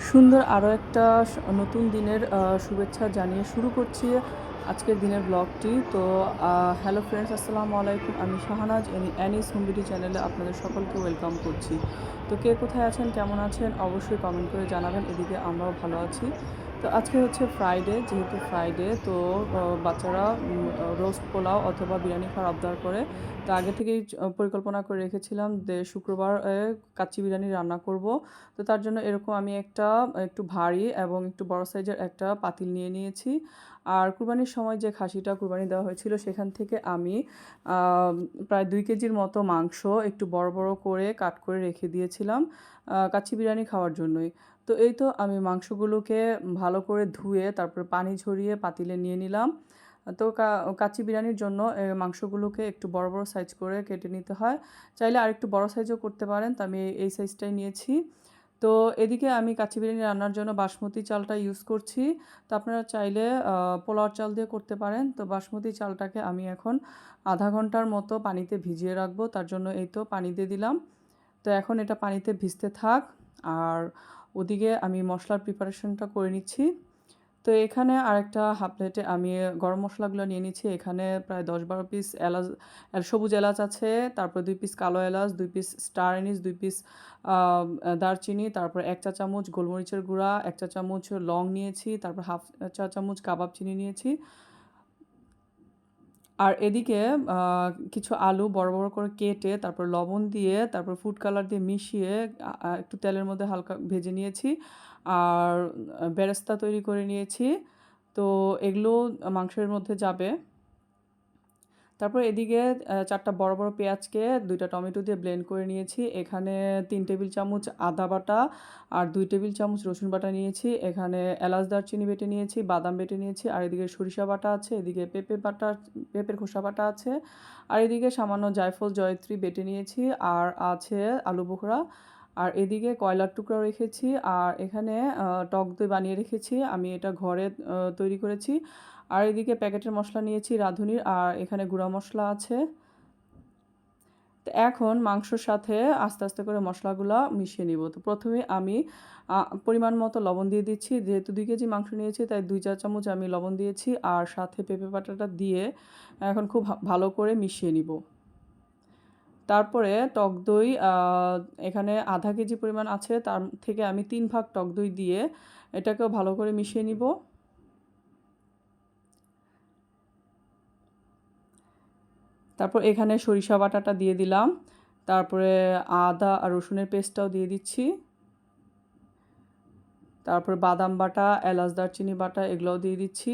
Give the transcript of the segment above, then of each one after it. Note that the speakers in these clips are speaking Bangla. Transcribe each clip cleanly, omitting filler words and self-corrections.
সুন্দর আরও একটা নতুন দিনের শুভেচ্ছা জানিয়ে শুরু করছি আজকের দিনের ব্লগটি। তো হ্যালো ফ্রেন্ডস, আসসালামু আলাইকুম। আমি শাহানাজ অ্যানিস হোম বিউটি চ্যানেলে আপনাদের সকলকে ওয়েলকাম করছি। তো কে কোথায় আছেন, কেমন আছেন, অবশ্যই কমেন্ট করে জানাবেন। এদিকে আমরাও ভালো আছি। তো আজকে হচ্ছে ফ্রাইডে, যেহেতু ফ্রাইডে তো বাচ্চারা রোস্ট পোলাও অথবা বিরিয়ানি খাওয়ার আবদার করে। তো আগে থেকেই পরিকল্পনা করে রেখেছিলাম যে শুক্রবার কাচ্চি বিরিয়ানি রান্না করব। তো তার জন্য এরকম আমি একটু ভারী এবং একটু বড় সাইজের একটা পাতিল নিয়ে নিয়েছি। আর কুরবানির সময় যে খাসিটা কুরবানি দেওয়া হয়েছিল সেখান থেকে আমি প্রায় 2 কেজির মতো মাংস একটু বড় বড় করে কাট করে রেখে দিয়েছিলাম কাচ্চি বিরিয়ানি খাওয়ার জন্যই। তো এই তো আমি মাংসগুলোকে ভালো করে ধুয়ে তারপরে পানি ঝরিয়ে পাতিলে নিয়ে নিলাম। তো কাচ্চি বিরিয়ানির জন্য মাংসগুলোকে একটু বড় বড় সাইজ করে কেটে নিতে হয়। চাইলে আরেকটু বড় সাইজও করতে পারেন, তো আমি এই সাইজটাই নিয়েছি। তো এদিকে আমি কাচ্চি বিরিয়ানি রান্নার জন্য বাসমতি চালটা ইউজ করছি। তো আপনারা চাইলে পোলাওর চাল দিয়ে করতে পারেন। তো বাসমতি চালটাকে আমি এখন আধা ঘন্টার মতো পানিতে ভিজিয়ে রাখবো। তার জন্য এই তো পানি দিয়ে দিলাম। তো এখন এটা পানিতে ভিজতে থাক। আর ওদিকে আমি মশলার প্রিপারেশনটা করে নিচ্ছি। তো এখানে আরেকটা হাফ প্লেটে আমি গরম মশলাগুলো নিয়ে নিচ্ছি। এখানে প্রায় 10-12 পিস এলাচ, সবুজ এলাচ আছে, তারপর 2 পিস কালো এলাচ, 2 পিস স্টার এনিস, 2 পিস দারচিনি, তারপর 1 চা চামচ গোলমরিচের গুঁড়া, 1 চা চামচ লং নিয়েছি, তারপর হাফ চা চামচ কাবাব চিনি নিয়েছি। আর এদিকে কিছু আলু বড় বড় করে কেটে তারপর লবণ দিয়ে তারপর ফুড কালার দিয়ে মিশিয়ে একটু তেলের মধ্যে হালকা ভেজে নিয়েছি। আর বেরেস্তা তৈরি করে নিয়েছি। তো এগুলো মাংসের মধ্যে যাবে। তারপর এদিকে 4টা বড় বড় পেঁয়াজকে 2টা টমেটো দিয়ে ব্লেন্ড করে নিয়েছি। এখানে 3 টেবিল চামচ আদা বাটা আর 2 টেবিল চামচ রসুন বাটা নিয়েছি। এখানে এলাচ দারচিনি বেটে নিয়েছি, বাদাম বেটে নিয়েছি। আর এদিকে সরিষা বাটা আছে, এদিকে পেঁপের খোসা বাটা আছে। আর এদিকে সামান্য জায়ফল জয়ত্রী বেটে নিয়েছি। আর আছে আলু বোখরা। আর এদিকে কয়লার টুকরা রেখেছি। আর এখানে টক দই বানিয়ে রেখেছি, আমি এটা ঘরে তৈরি করেছি। আর এদিকে প্যাকেটের মশলা নিয়েছি রাঁধুনির, আর এখানে গুঁড়া মশলা আছে। তো এখন মাংসর সাথে আস্তে আস্তে করে মশলাগুলো মিশিয়ে নিব। তো প্রথমে আমি পরিমাণ মতো লবণ দিয়ে দিচ্ছি। যেহেতু 2 কেজি মাংস নিয়েছি তাই 2 চা চামচ আমি লবণ দিয়েছি। আর সাথে পেঁপে বাটাটা দিয়ে এখন খুব ভালো করে মিশিয়ে নিব। তারপরে টক দই এখানে আধা কেজি পরিমাণ আছে, তার থেকে আমি 3 ভাগ টক দই দিয়ে এটাকেও ভালো করে মিশিয়ে নিব। তারপর এখানে সরিষা বাটাটা দিয়ে দিলাম। তারপরে আদা আর রসুনের পেস্টটাও দিয়ে দিচ্ছি। তারপরে বাদাম বাটা, এলাচ দারচিনি বাটা এগুলোও দিয়ে দিচ্ছি।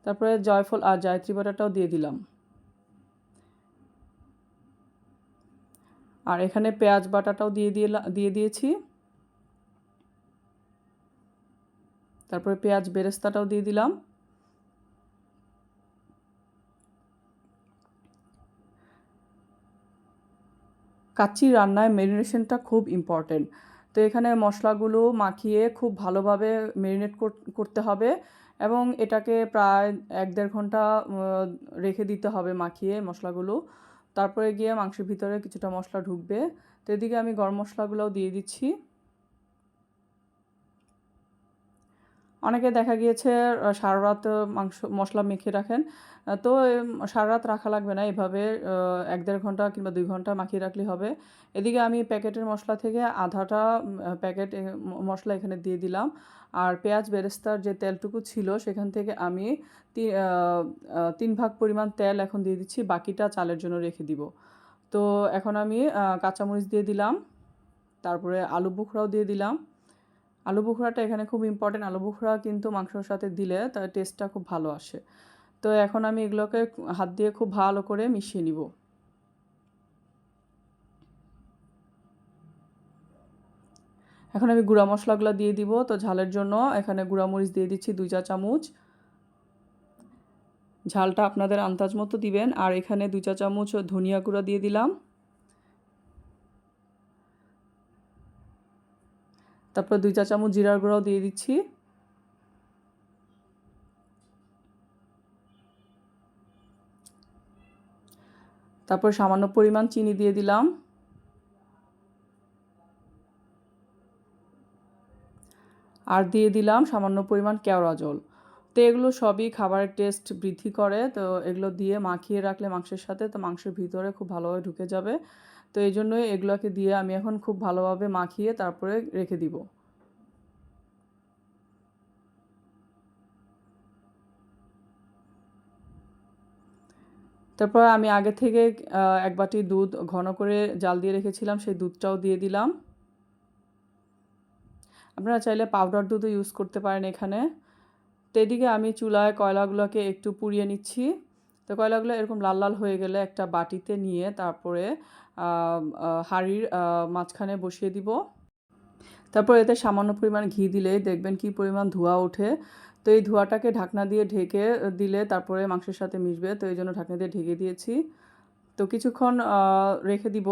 তারপরে জয়ফল আর জায়ত্রী বাটাটাও দিয়ে দিলাম। আর এখানে পেঁয়াজ বাটাটাও দিয়ে দিয়েছি। তারপরে পেঁয়াজ বেরেস্তাটাও দিয়ে দিলাম। কাচ্চি রান্নায় ম্যারিনেশনটা খুব ইম্পর্টেন্ট। তো এখানে মশলাগুলো মাখিয়ে খুব ভালোভাবে ম্যারিনেট করতে হবে এবং এটাকে প্রায় 1-1.5 ঘন্টা রেখে দিতে হবে মাখিয়ে মশলাগুলো। তারপরে গিয়ে মাংসের ভিতরে কিছুটা মশলা ঢুকবে। তো এদিকে আমি গরম মশলাগুলোও দিয়ে দিচ্ছি। অনেকে দেখা গিয়েছে সারারাত মশলা মেখে রাখেন। তো সারারাত রাখা লাগবে না। এভাবে 1-1.5 ঘন্টা কিংবা 2 ঘন্টা মাখিয়ে রাখলেই হবে। এদিকে আমি প্যাকেটের মশলা থেকে আধাটা প্যাকেট মশলা এখানে দিয়ে দিলাম। আর পেঁয়াজ বেরেস্তার যে তেলটুকু ছিল সেখান থেকে আমি 3 ভাগ পরিমাণ তেল এখন দিয়ে দিচ্ছি। বাকিটা চালের জন্য রেখে দিব। তো এখন আমি কাঁচামরিচ দিয়ে দিলাম। তারপরে আলু বোখরাও দিয়ে দিলাম। আলু বোখরাটা এখানে খুব ইম্পর্টেন্ট। আলু বোখরা কিন্তু মাংসর সাথে দিলে তার টেস্টটা খুব ভালো আসে। তো এখন আমি এগুলোকে হাত দিয়ে খুব ভালো করে মিশিয়ে নিব। এখন আমি গুঁড়া মশলাগুলো দিয়ে দিব। তো ঝালের জন্য এখানে গুঁড়া মরিচ দিয়ে দিচ্ছি 2 চা চামচ। ঝালটা আপনাদের আন্দাজ মতো দিবেন। আর এখানে 2 চা চামচ ধনিয়া গুঁড়া দিয়ে দিলাম। তারপর 2 চা চামচ জিরার গুঁড়াও দিয়ে দিচ্ছি। তারপর সামান্য পরিমাণ চিনি দিয়ে দিলাম। আর দিয়ে দিলাম সামান্য পরিমাণ কেওড়া জল। তো এগুলো সবই খাবারের টেস্ট বৃদ্ধি করে, তো এগুলো দিয়ে মাখিয়ে রাখলে মাংসের সাথে তো মাংসের ভিতরে খুব ভালোভাবে ঢুকে যাবে। তো এই জন্যই এগুলোকে দিয়ে আমি এখন খুব ভালোভাবে মাখিয়ে তারপরে রেখে দিব। তারপর আমি আগে থেকে ১ বাটি দুধ ঘন করে জাল দিয়ে রেখেছিলাম, সেই দুধটাও দিয়ে দিলাম। আপনারা চাইলে পাউডার দুধও ইউজ করতে পারেন এখানে। তো এদিকে আমি চুলায় কয়লাগুলোকে একটু পুড়িয়ে নিচ্ছি। তো কয়লাগুলো এরকম লাল লাল হয়ে গেলে একটা বাটিতে নিয়ে তারপরে হাঁড়ির মাঝখানে বসিয়ে দিব। তারপর এতে সামান্য পরিমাণ ঘি দিলেই দেখবেন কি পরিমাণ ধোঁয়া ওঠে। তো এই ধোঁয়াটাকে ঢাকনা দিয়ে ঢেকে দিলে তারপরে মাংসের সাথে মিশবে, তো এই জন্য ঢাকনা দিয়ে ঢেকে দিয়েছি। তো কিছুক্ষণ রেখে দিব।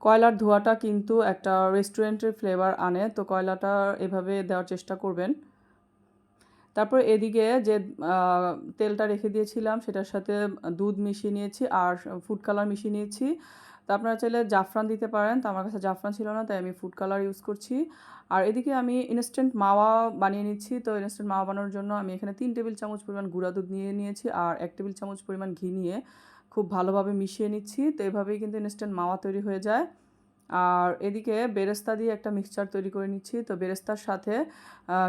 কয়লার ধোঁয়াটা কিন্তু একটা রেস্টুরেন্টের ফ্লেভার আনে, তো কয়লাটা এভাবে দেওয়ার চেষ্টা করবেন। তারপর এদিকে যে তেলটা রেখে দিয়েছিলাম সেটার সাথে দুধ মিশিয়ে নিয়েছি আর ফুড কালার মিশিয়ে নিয়েছি। তো আপনারা চাইলে জাফরান দিতে পারেন, তো আমার কাছে জাফরান ছিল না তাই আমি ফুড কালার ইউজ করছি। আর এদিকে আমি ইনস্ট্যান্ট মাওয়া বানিয়ে নিচ্ছি। তো ইনস্ট্যান্ট মাওয়া বানানোর জন্য আমি এখানে 3 টেবিল চামচ পরিমাণ গুঁড়া দুধ নিয়ে নিয়েছি আর 1 টেবিল চামচ পরিমাণ ঘি নিয়ে খুব ভালোভাবে মিশিয়ে নিচ্ছি। তো এভাবেই কিন্তু ইনস্ট্যান্ট মাওয়া তৈরি হয়ে যায়। আর এদিকে বেরেস্তা দিয়ে একটা মিক্সচার তৈরি করে নিচ্ছি। তো বেরেস্তার সাথে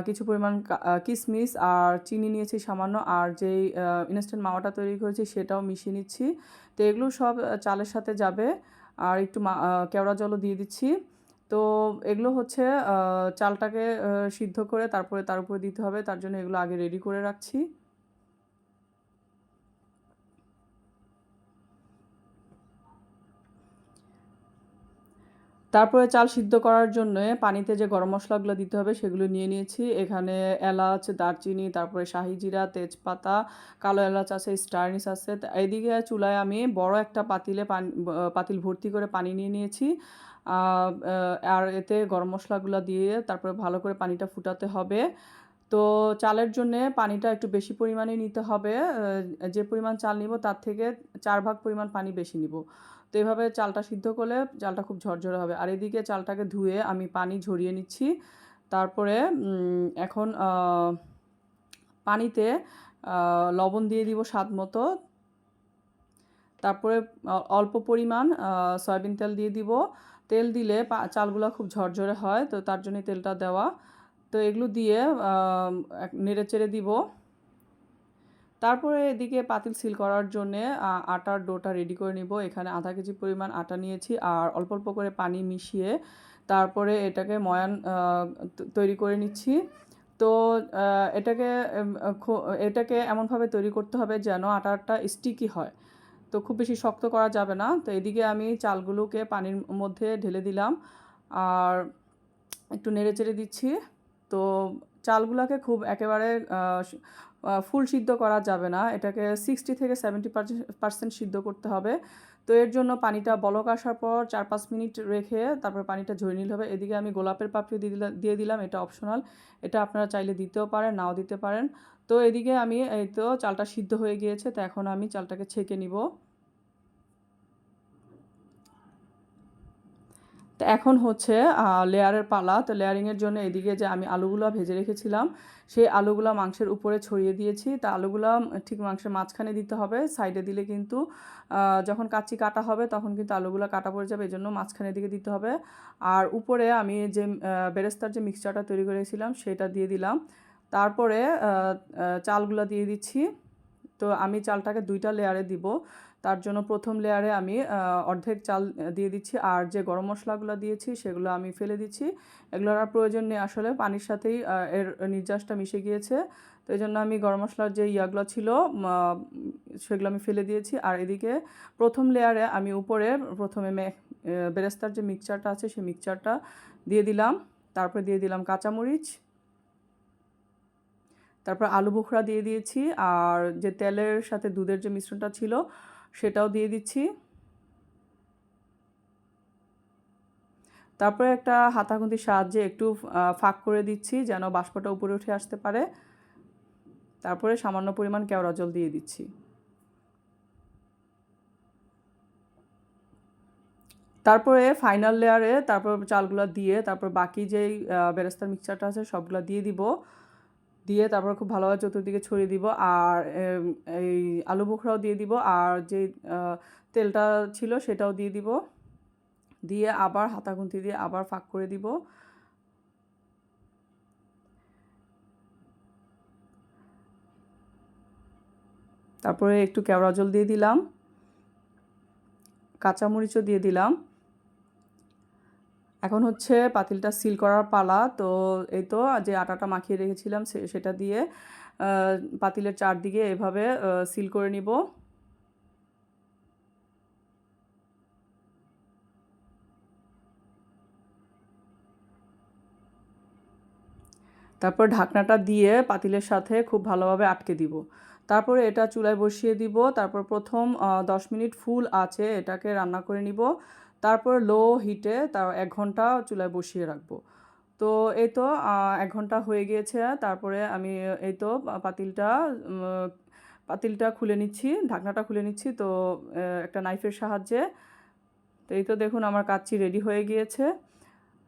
কিছু পরিমাণ কিশমিশ আর চিনি নিয়েছি সামান্য, আর যেই ইনস্ট্যান্ট মাওয়াটা তৈরি করেছি সেটাও মিশিয়ে নিচ্ছি। তো এগুলো সব চালের সাথে যাবে। আর একটু কেওড়া জলও দিয়ে দিচ্ছি। তো এগুলো হচ্ছে চালটাকে সিদ্ধ করে তারপরে তার উপরে দিতে হবে, তার জন্য এগুলো আগে রেডি করে রাখছি। তারপরে চাল সিদ্ধ করার জন্যে পানিতে যে গরম মশলাগুলো দিতে হবে সেগুলো নিয়ে নিয়েছি। এখানে এলাচ, দারচিনি, তারপরে শাহি জিরা, তেজপাতা, কালো এলাচ আছে, স্টার অ্যানিস আছে। তা এদিকে চুলায় আমি বড় একটা পাতিলে পাতিল ভর্তি করে পানি নিয়ে নিয়েছি। আ আর এতে গরম মশলাগুলো দিয়ে তারপরে ভালো করে পানিটা ফুটাতে হবে। তো চালের জন্যে পানিটা একটু বেশি পরিমাণে নিতে হবে। যে পরিমাণ চাল নিব তার থেকে ৪ ভাগ পরিমাণ পানি বেশি নিব। তো এভাবে চালটা সিদ্ধ করলে চালটা খুব ঝরঝরে হবে। আর এদিকে চালটাকে ধুয়ে আমি পানি ঝরিয়ে নিচ্ছি। তারপরে এখন পানিতে লবণ দিয়ে দিব স্বাদ মতো। তারপরে অল্প পরিমাণ সয়াবিন তেল দিয়ে দিব। তেল দিলে চালগুলা খুব ঝরঝরে হয়, তো তার জন্যই তেলটা দেওয়া। তো এগুলো দিয়ে নেড়েচেড়ে দিব। তারপরে এদিকে পাতিল সিল করার জন্যে আটার ডোটা রেডি করে নিব। এখানে ০.৫ কেজি পরিমাণ আটা নিয়েছি আর অল্প অল্প করে পানি মিশিয়ে তারপরে এটাকে ময়ান তৈরি করে নিচ্ছি। তো এটাকে এটাকে এমনভাবে তৈরি করতে হবে যেন আটাটা স্টিকি হয়। তো খুব বেশি শক্ত করা যাবে না। তো এদিকে আমি চালগুলোকে পানির মধ্যে ঢেলে দিলাম আর একটু নেড়েচেড়ে দিচ্ছি। তো চালগুলাকে খুব একেবারে ফুল সিদ্ধ করা যাবে না। এটাকে 60 থেকে 70% সিদ্ধ করতে হবে। তো এর জন্য পানিটা বলক আসার পর ৪-৫ মিনিট রেখে তারপরে পানিটা ঝরিয়ে নিতে হবে। এদিকে আমি গোলাপের পাপড়ি দিয়ে দিলাম, এটা অপশনাল। এটা আপনারা চাইলে দিতেও পারেন, নাও দিতে পারেন। তো এদিকে আমি এই তো চালটা সিদ্ধ হয়ে গিয়েছে, তো এখন আমি চালটাকে ছেঁকে নিব। তো এখন হচ্ছে লেয়ারের পালা। তো লেয়ারিংয়ের জন্য এদিকে যে আমি আলুগুলো ভেজে রেখেছিলাম সেই আলুগুলো মাংসের উপরে ছড়িয়ে দিয়েছি। তা আলুগুলো ঠিক মাংসের মাঝখানে দিতে হবে, সাইডে দিলে কিন্তু যখন কাচ্চি কাটা হবে তখন কিন্তু আলুগুলো কাটা পড়ে যাবে, এই জন্য মাঝখানের দিকে দিতে হবে। আর উপরে আমি যে বেরেস্তার যে মিক্সচারটা তৈরি করেছিলাম সেটা দিয়ে দিলাম। তারপরে চালগুলো দিয়ে দিচ্ছি। তো আমি চালটাকে ২টা লেয়ারে দিব। তার জন্য ১ম লেয়ারে আমি অর্ধেক চাল দিয়ে দিচ্ছি আর যে গরম মশলাগুলো দিয়েছি সেগুলো আমি ফেলে দিচ্ছি। এগুলোর আর প্রয়োজন নেই, আসলে পানির সাথেই এর নির্যাসটা মিশে গিয়েছে। তো এইজন্য আমি গরম মশলার যে ইয়াগুলো ছিল সেগুলো আমি ফেলে দিয়েছি। আর এদিকে ১ম লেয়ারে আমি উপরে ১ম বেরেস্তার যে মিক্সচারটা আছে সেই মিক্সচারটা দিয়ে দিলাম। তারপরে দিয়ে দিলাম কাঁচামরিচ। তারপর আলু বোখরা দিয়ে দিয়েছি আর যে তেলের সাথে দুধের যে মিশ্রণটা ছিল সেটাও দিয়ে দিচ্ছি। তারপরে একটা হাতাখুন্তির সাহায্যে একটু ফাঁক করে দিচ্ছি যেন বাষ্পটা উপরে উঠে আসতে পারে। তারপরে সামান্য পরিমাণ কেওড়া জল দিয়ে দিচ্ছি। তারপরে ফাইনাল লেয়ারে তারপর চালগুলো দিয়ে তারপর বাকি যেই বেরেস্তার মিক্সচারটা আছে সবগুলো দিয়ে দিব, দিয়ে তারপর খুব ভালোভাবে চতুর্দিকে ছড়িয়ে দিব। আর এই আলু বোখরাও দিয়ে দিব, আর যে তেলটা ছিল সেটাও দিয়ে দিব, দিয়ে আবার হাতা খুন্তি দিয়ে আবার ফাঁক করে দিব। তারপরে একটু কেওড়া জল দিয়ে দিলাম, কাঁচামরিচও দিয়ে দিলাম। এখন হচ্ছে পাতিলটা সিল করার পালা। তো এই তো যে আটাটা মাখিয়ে রেখেছিলাম সেটা দিয়ে পাতিলের চারদিকে এভাবে সিল করে নিব। তারপর ঢাকনাটা দিয়ে পাতিলের সাথে খুব ভালোভাবে আটকে দিব। তারপরে এটা চুলায় বসিয়ে দিব। তারপর প্রথম 10 মিনিট ফুল আঁচে এটাকে রান্না করে নিব। তারপর লো হিটে তার 1 ঘন্টা চুলায় বসিয়ে রাখবো। তো এই তো 1 ঘন্টা হয়ে গিয়েছে। তারপরে আমি এই তো পাতিলটা খুলে নিচ্ছি, ঢাকনাটা খুলে নিচ্ছি। তো একটা নাইফের সাহায্যে। তো এই তো দেখুন আমার কাচ্চি রেডি হয়ে গিয়েছে।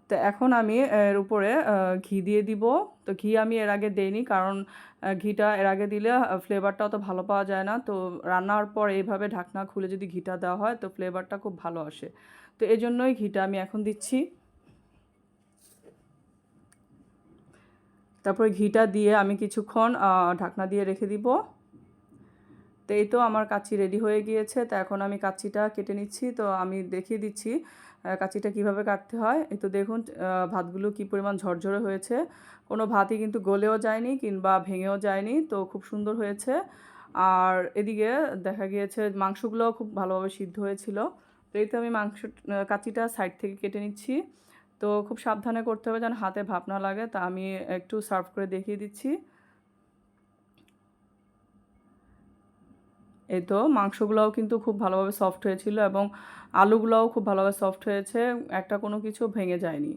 তো এখন আমি এর উপরে ঘি দিয়ে দিব। তো ঘি আমি এর আগে দেইনি, কারণ ঘিটা এর আগে দিলে ফ্লেভারটা অত ভালো পাওয়া যায় না। তো রান্নার পর এইভাবে ঢাকনা খুলে যদি ঘিটা দেওয়া হয় তো ফ্লেভারটা খুব ভালো আসে। তো এই জন্যই ঘিটা আমি এখন দিচ্ছি। তারপরে ঘিটা দিয়ে আমি কিছুক্ষণ ঢাকনা দিয়ে রেখে দিব। তো এই তো আমার কাচ্চি রেডি হয়ে গিয়েছে। তো এখন আমি কাচ্চিটা কেটে নিচ্ছি। তো আমি দেখিয়ে দিচ্ছি কাচ্চিটা কিভাবে কাটতে হয়। এই তো দেখুন ভাতগুলো কি পরিমাণ ঝরঝরে হয়েছে, কোনো ভাতই কিন্তু গলেও যায়নি কিংবা ভেঙেও যায়নি। তো খুব সুন্দর হয়েছে। আর এদিকে দেখা গিয়েছে মাংসগুলোও খুব ভালোভাবে সিদ্ধ হয়েছিল। তো এই তো আমি কাচ্চিটা সাইড থেকে কেটে নিচ্ছি। তো খুব সাবধানে করতে হবে যেন হাতে ভাপ না লাগে। তা আমি একটু সার্ভ করে দেখিয়ে দিচ্ছি। এই তো মাংসগুলোও কিন্তু খুব ভালোভাবে সফট হয়েছিল এবং আলুগুলোও খুব ভালোভাবে সফট হয়েছে, একটা কোনো কিছু ভেঙে যায়নি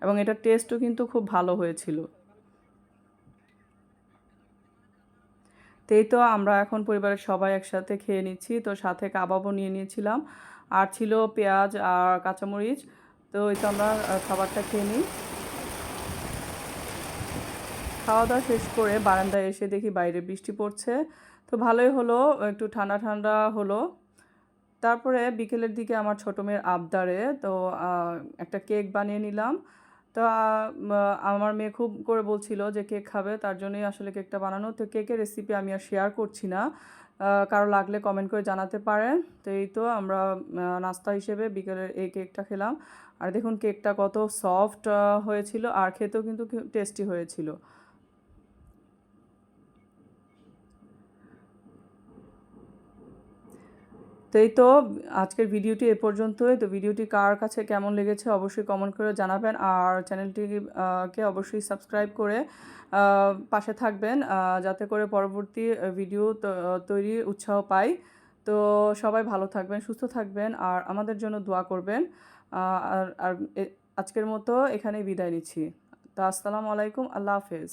এবং এটার টেস্টও কিন্তু খুব ভালো হয়েছিল। তো এই তো আমরা এখন পরিবারের সবাই একসাথে খেয়ে নিচ্ছি। তো সাথে কাবাবও নিয়ে নিয়েছিলাম, আর ছিল পেঁয়াজ আর কাঁচামরিচ। তো এই তো আমরা খাবারটা খেয়ে নিই। খাওয়া দাওয়া শেষ করে বারান্দায় এসে দেখি বাইরে বৃষ্টি পড়ছে। তো ভালোই হলো, একটু ঠান্ডা ঠান্ডা হলো। তারপরে বিকেলের দিকে আমার ছোটো মেয়ের আবদারে তো একটা কেক বানিয়ে নিলাম। তো আমার মেয়ে খুব করে বলছিল যে কেক খাবে, তার জন্যই আসলে কেকটা বানানো। তো কেকের রেসিপি আমি আর শেয়ার করছি না, কারো লাগলে কমেন্ট করে জানাতে পারেন। তো এই তো আমরা নাস্তা হিসেবে বিকেলের এই কেকটা খেলাম। আর দেখুন কেকটা কত সফট হয়েছিল, আর খেতেও কিন্তু টেস্টি হয়েছিল। তো এই তো আজকের ভিডিওটি এ পর্যন্তই। তো ভিডিওটি কার কাছে কেমন লেগেছে অবশ্যই কমেন্ট করে জানাবেন, আর চ্যানেলটি কে অবশ্যই সাবস্ক্রাইব করে পাশে থাকবেন, যাতে করে পরবর্তী ভিডিও তৈরির উৎসাহ পাই। তো সবাই ভালো থাকবেন, সুস্থ থাকবেন, আর আমাদের জন্য দোয়া করবেন। আর আজকের মতো এখানেই বিদায় নিচ্ছি। তো আসসালামু আলাইকুম, আল্লাহ হাফেজ।